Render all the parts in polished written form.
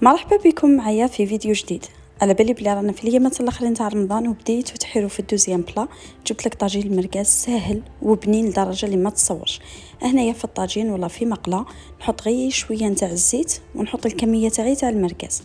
مرحبا بكم معايا في فيديو جديد. على بالي بلي رانا في الايامات الاخرين تاع رمضان وبديتو تحيروا في الدوزيام بلا. جبت لك طاجين المرقاز ساهل وبنين لدرجه اللي ما تصورش. هنايا في الطاجين ولا في مقله نحط غير شويه نتاع الزيت ونحط الكميه تاعي تاع المرقاز.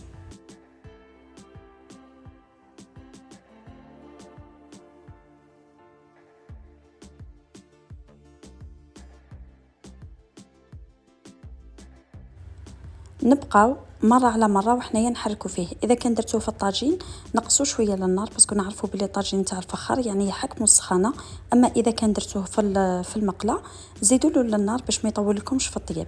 نبقاو مره على مره وحنايا نحركوا فيه. اذا كان درتوه في الطاجين نقصوا شويه للنار باسكو نعرفوا بلي الطاجين تاع الفخار يعني يحكموا السخانه. اما اذا كان درتوه في المقله زيدوا له للنار باش ما يطولكمش في الطياب.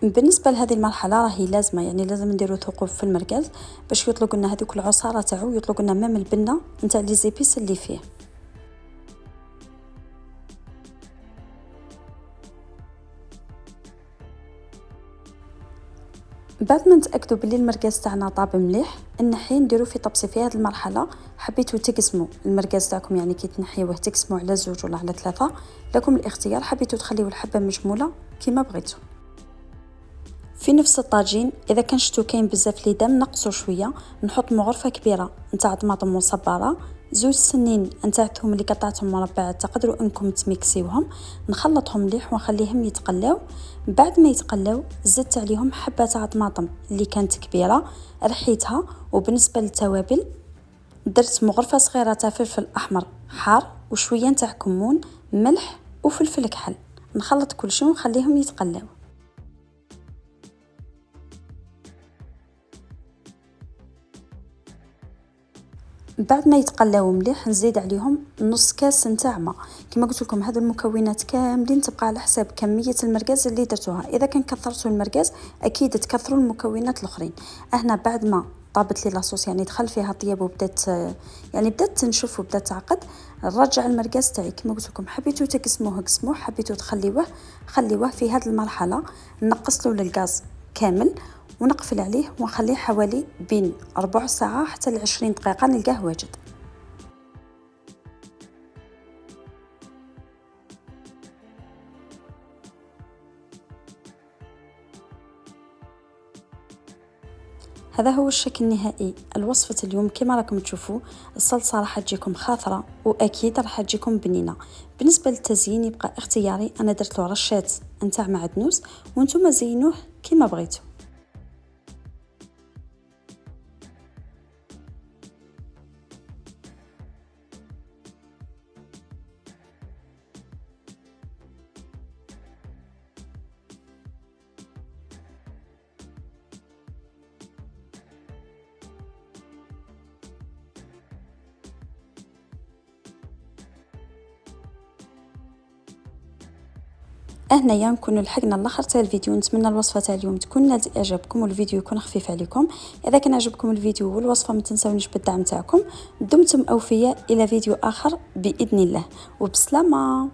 بالنسبه لهذه المرحله راهي لازمه، يعني لازم نديرو ثقوب في المركز باش يطلق لنا هذوك العصاره تاعو، يطلق لنا مام البنه نتاع لي زيبيس اللي فيه. بعد ما نتاكدوا بلي المركز تاعنا طاب مليح نحي نديرو في طبسي. في هذه المرحله حبيتوا تقسموا المركز تاعكم، يعني كي تنحيوه تقسموا على 2 ولا على 3، لكم الاختيار. حبيتوا تخليو الحبه مجموله كيما بغيتوا. في نفس الطاجين اذا كان شتو كاين بزاف لي دم نقصوا شويه، نحط مغرفه كبيره نتاع طماطم مصبره، 2 سنين نتاع ثوم اللي قطعتهم مربعات تقدروا انكم تميكسيوهم، نخلطهم مليح ونخليهم يتقلاو. بعد ما يتقلاو زدت عليهم حبه تاع طماطم اللي كانت كبيره رحيتها. وبالنسبه للتوابل درت مغرفه صغيره تاع فلفل احمر حار وشويه تاع كمون ملح وفلفل كحل. نخلط كل شيء ونخليهم يتقلاو. بعد ما يتقلاو مليح نزيد عليهم نص كاس نتاع ماء. كما قلت لكم هذو المكونات كاملين تبقى على حساب كميه المرقاز اللي درتوها. اذا كان كثرتوا المرقاز اكيد تكثروا المكونات الاخرين. هنا بعد ما طابت لي لاصوص يعني دخل فيها طياب وبدات يعني بدات تنشف وبدات تعقد، نرجع المرقاز تاعي. كما قلت لكم حبيتوا تقسموه قسموه، حبيتوا تخليوه خليوه. في هذه المرحله نقص له الغاز كامل ونقفل عليه ونخليه حوالي بين ربع ساعة حتى 20 دقيقة نلقاه واجد. هذا هو الشكل النهائي الوصفة اليوم. كما راكم تشوفوا الصلصة راح تجيكم خاطرة وأكيد راح تجيكم بنينة. بالنسبة للتزيين يبقى اختياري، أنا درت له رشات نتاع معدنوس وانتم زينوه كما بغيتوا. هنايا نكونوا لحقنا الاخر تاع الفيديو. نتمنى الوصفه تاع اليوم تكون نالت اعجابكم والفيديو يكون خفيف عليكم. اذا كان عجبكم الفيديو والوصفه ما تنسونيش بالدعم تاعكم. دمتم اوفياء، الى فيديو اخر باذن الله وبسلامه.